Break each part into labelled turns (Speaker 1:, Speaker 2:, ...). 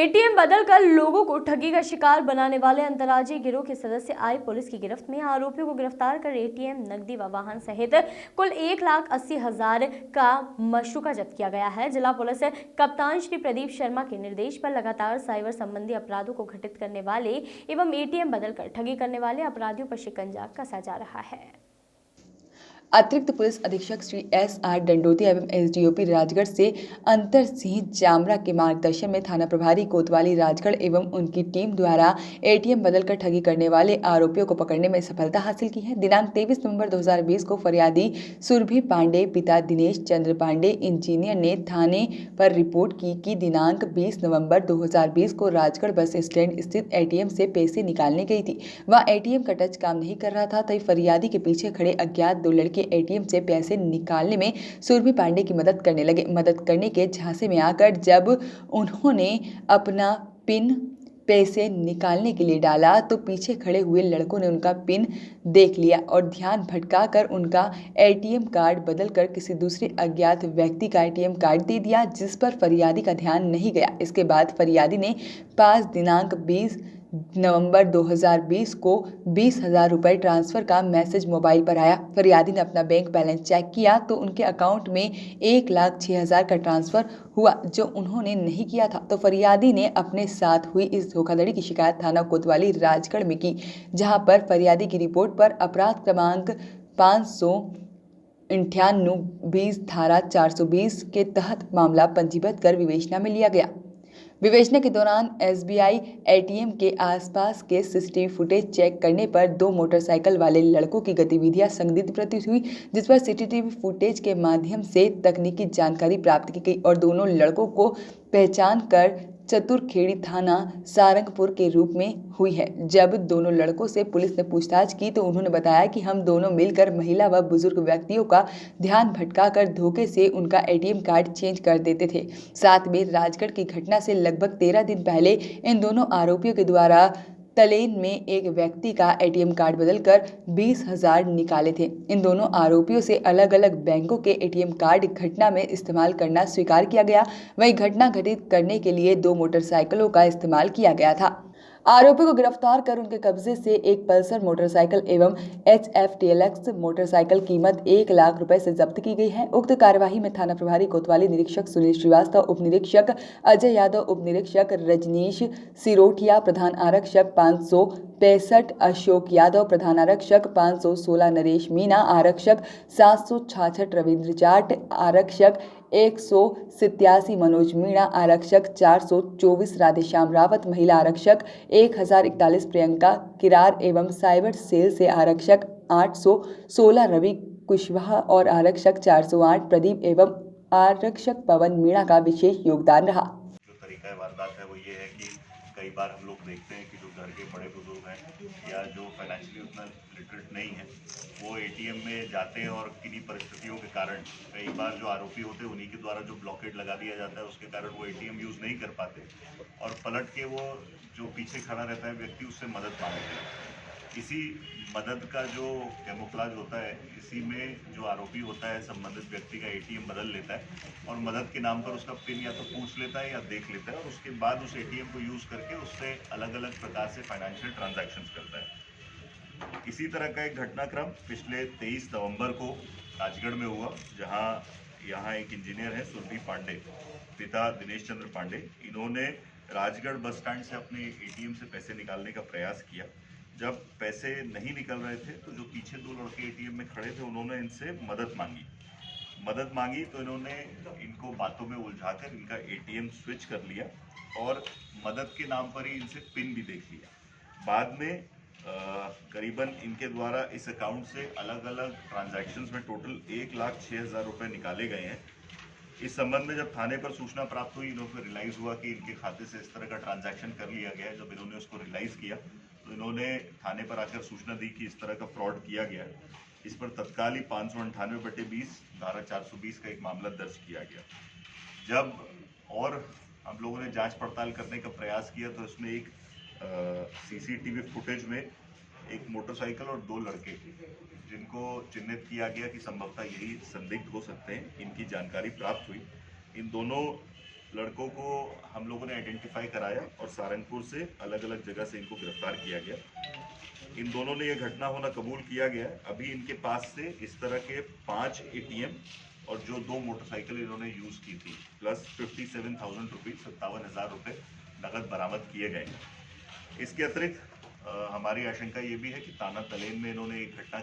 Speaker 1: ATM बदलकर लोगों को ठगी का शिकार बनाने वाले अंतर्राज्यीय गिरोह के सदस्य आए पुलिस की गिरफ्त में। आरोपियों को गिरफ्तार कर एटीएम, नकदी व वाहन सहित कुल 1,80,000 का मशरूका जब्त किया गया है। जिला पुलिस कप्तान श्री प्रदीप शर्मा के निर्देश पर लगातार साइबर संबंधी अपराधों को घटित करने वाले एवं एटीएम बदलकर ठगी करने वाले अपराधियों पर शिकंजा कसा जा रहा है।
Speaker 2: अतिरिक्त पुलिस अधीक्षक श्री एस.आर. डंडोतिया एवं एसडीओपी राजगढ़ से अंतर सिंह जामरा के मार्गदर्शन में थाना प्रभारी कोतवाली राजगढ़ एवं उनकी टीम द्वारा एटीएम बदलकर ठगी करने वाले आरोपियों को पकड़ने में सफलता हासिल की है। दिनांक 23 नवंबर 2020 को फरियादी सुरभि पांडे पिता दिनेश चंद्र पांडे इंजीनियर ने थाने पर रिपोर्ट की कि दिनांक 20 नवंबर 2020 को राजगढ़ बस स्टैंड स्थित एटीएम से पैसे निकालने गई थी। वह एटीएम का टच काम नहीं कर रहा था, तभी फरियादी के पीछे खड़े अज्ञात दो लड़के एटीएम से पैसे निकालने में सुरभि पांडे की मदद करने लगे। मदद करने के झांसे में आकर जब उन्होंने अपना पिन पैसे निकालने के लिए डाला तो पीछे खड़े हुए लड़कों ने उनका पिन देख लिया और ध्यान भटकाकर उनका एटीएम कार्ड बदलकर किसी दूसरे अज्ञात व्यक्ति का एटीएम कार्ड दे दिया, जिस पर फरियादी का ध्यान नहीं गया। इसके बाद फरियादी ने 5 दिनांक 20 नवंबर 2020 को 20,000 रुपये ट्रांसफर का मैसेज मोबाइल पर आया। फरियादी ने अपना बैंक बैलेंस चेक किया तो उनके अकाउंट में 1,06,000 का ट्रांसफर हुआ, जो उन्होंने नहीं किया था। तो फरियादी ने अपने साथ हुई इस धोखाधड़ी की शिकायत थाना कोतवाली राजगढ़ में की, जहां पर फरियादी की रिपोर्ट पर अपराध क्रमांक 598-20 धारा 420 के तहत मामला पंजीबद्ध कर विवेचना में लिया गया। विवेचना के दौरान एसबीआई एटीएम के आसपास के सीसीटीवी फुटेज चेक करने पर 2 मोटरसाइकिल वाले लड़कों की गतिविधियां संदिग्ध प्रतीत हुई, जिस पर सीसीटीवी फुटेज के माध्यम से तकनीकी जानकारी प्राप्त की गई और दोनों लड़कों को पहचान कर चतुरखेड़ी थाना सारंगपुर के रूप में हुई है। जब दोनों लड़कों से पुलिस ने पूछताछ की तो उन्होंने बताया कि हम दोनों मिलकर महिला व बुजुर्ग व्यक्तियों का ध्यान भटकाकर धोखे से उनका एटीएम कार्ड चेंज कर देते थे। साथ में राजगढ़ की घटना से लगभग 13 दिन पहले इन दोनों आरोपियों के द्वारा तलेन में एक व्यक्ति का एटीएम कार्ड बदलकर 20,000 निकाले थे। इन दोनों आरोपियों से अलग अलग बैंकों के एटीएम कार्ड घटना में इस्तेमाल करना स्वीकार किया गया। वहीं घटना घटित करने के लिए 2 मोटरसाइकिलों का इस्तेमाल किया गया था। आरोपी को गिरफ्तार कर उनके कब्जे से एक पल्सर मोटरसाइकिल एवं HF TLX मोटरसाइकिल कीमत 1 लाख रुपए से जब्त की गई है। उक्त कार्यवाही में थाना प्रभारी कोतवाली निरीक्षक सुनील श्रीवास्तव, उप निरीक्षक अजय यादव, उप निरीक्षक रजनीश सिरोठिया, प्रधान आरक्षक 565 अशोक यादव, प्रधान आरक्षक 516 नरेश मीना, आरक्षक 766 रविंद्र जाट, आरक्षक 187 मनोज मीणा, आरक्षक 424 राधेश्याम रावत, महिला आरक्षक 1041 प्रियंका किरार एवं साइबर सेल से आरक्षक 816 रवि कुशवाहा और आरक्षक 408 प्रदीप एवं आरक्षक पवन मीणा का विशेष योगदान रहा।
Speaker 3: जो तरीका वारदात है वो ये है कि कई बार हम लोग देखते हैं कि जो घर के बड़े बुजुर्ग हैं या जो फाइनेंशियली उतना लिटरेट नहीं है वो एटीएम में जाते हैं और किन्हीं परिस्थितियों के कारण कई बार जो आरोपी होते हैं उन्हीं के द्वारा जो ब्लॉकेट लगा दिया जाता है उसके कारण वो एटीएम यूज़ नहीं कर पाते और पलट के वो जो पीछे खड़ा रहता है व्यक्ति उससे मदद मांगते हैं। इसी मदद का जो कैमोफ्लेज होता है, इसी में जो आरोपी होता है संबंधित व्यक्ति का एटीएम बदल लेता है और मदद के नाम पर उसका पिन या तो पूछ लेता है या देख लेता है और उसके बाद उस एटीएम को यूज़ करके उससे अलग अलग प्रकार से फाइनेंशियल ट्रांजैक्शंस करता है। इसी तरह का एक घटनाक्रम पिछले 23 नवंबर को राजगढ़ में हुआ, जहां यहाँ एक इंजीनियर है सुरभि पांडे, पिता दिनेश चंद्र पांडे। इन्होंने राजगढ़ बस स्टैंड से अपने एटीएम से पैसे निकालने का प्रयास किया। जब पैसे नहीं निकल रहे थे तो जो पीछे 2 लड़के एटीएम में खड़े थे उन्होंने इनसे मदद मांगी तो इन्होंने इनको बातों में उलझाकर इनका एटीएम स्विच कर लिया और मदद के नाम पर ही इनसे पिन भी देख लिया। बाद में करीबन इनके द्वारा इस अकाउंट से अलग अलग ट्रांजैक्शंस में टोटल 1,06,000 रुपये निकाले गए हैं। इस संबंध में जब थाने पर सूचना प्राप्त हुई, इन्होंने रियलाइज़ हुआ कि इनके खाते से इस तरह का ट्रांजैक्शन कर लिया गया है। जब इन्होंने उसको रियलाइज़ किया तो इन्होंने थाने पर आकर सूचना दी कि इस तरह का फ्रॉड किया गया है। इस पर तत्काल ही 598/20 धारा 420 का एक मामला दर्ज किया गया। जब और हम लोगों ने जांच पड़ताल करने का प्रयास किया तो इसमें एक सीसीटीवी फुटेज में एक मोटरसाइकिल और 2 लड़के जिनको चिन्हित किया गया कि संभवतः यही संदिग्ध हो सकते हैं, इनकी जानकारी प्राप्त हुई। इन दोनों लड़कों को हम लोगों ने आइडेंटिफाई कराया और सारंगपुर से अलग अलग जगह से इनको गिरफ्तार किया गया। इन दोनों ने यह घटना होना कबूल किया गया। अभी इनके पास से इस तरह के 5 एटीएम और जो 2 मोटरसाइकिल इन्होंने यूज की थी प्लस 57,000 रुपीज 57,000 रुपये नगद बरामद किए गए। इसके अतिरिक्त हमारी आशंका ये भी है कि थाना तलेन में इन्होंने एक घटना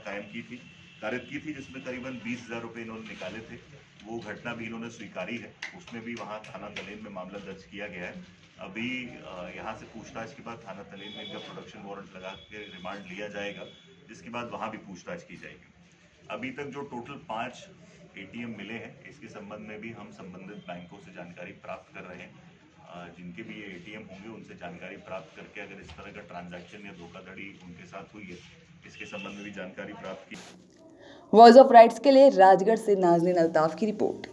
Speaker 3: कारित की थी जिसमें करीबन 20,000 रुपये इन्होंने निकाले थे। वो घटना भी इन्होंने स्वीकारी है, उसमें भी वहाँ थाना तलेन में मामला दर्ज किया गया है। अभी यहाँ से पूछताछ के बाद थाना तलेन में इनका प्रोडक्शन वारंट लगा के रिमांड लिया जाएगा, जिसके बाद वहाँ भी पूछताछ की जाएगी। अभी तक जो टोटल 5 एटीएम मिले हैं, इसके संबंध में भी हम संबंधित बैंकों से जानकारी प्राप्त कर रहे हैं। जिनके भी ये एटीएम होंगे उनसे जानकारी प्राप्त करके अगर इस तरह का ट्रांजैक्शन या धोखाधड़ी उनके साथ हुई है, इसके संबंध में भी जानकारी प्राप्त की।
Speaker 2: वॉइस ऑफ राइट्स के लिए राजगढ़ से नाज़नीन अल्ताफ की रिपोर्ट।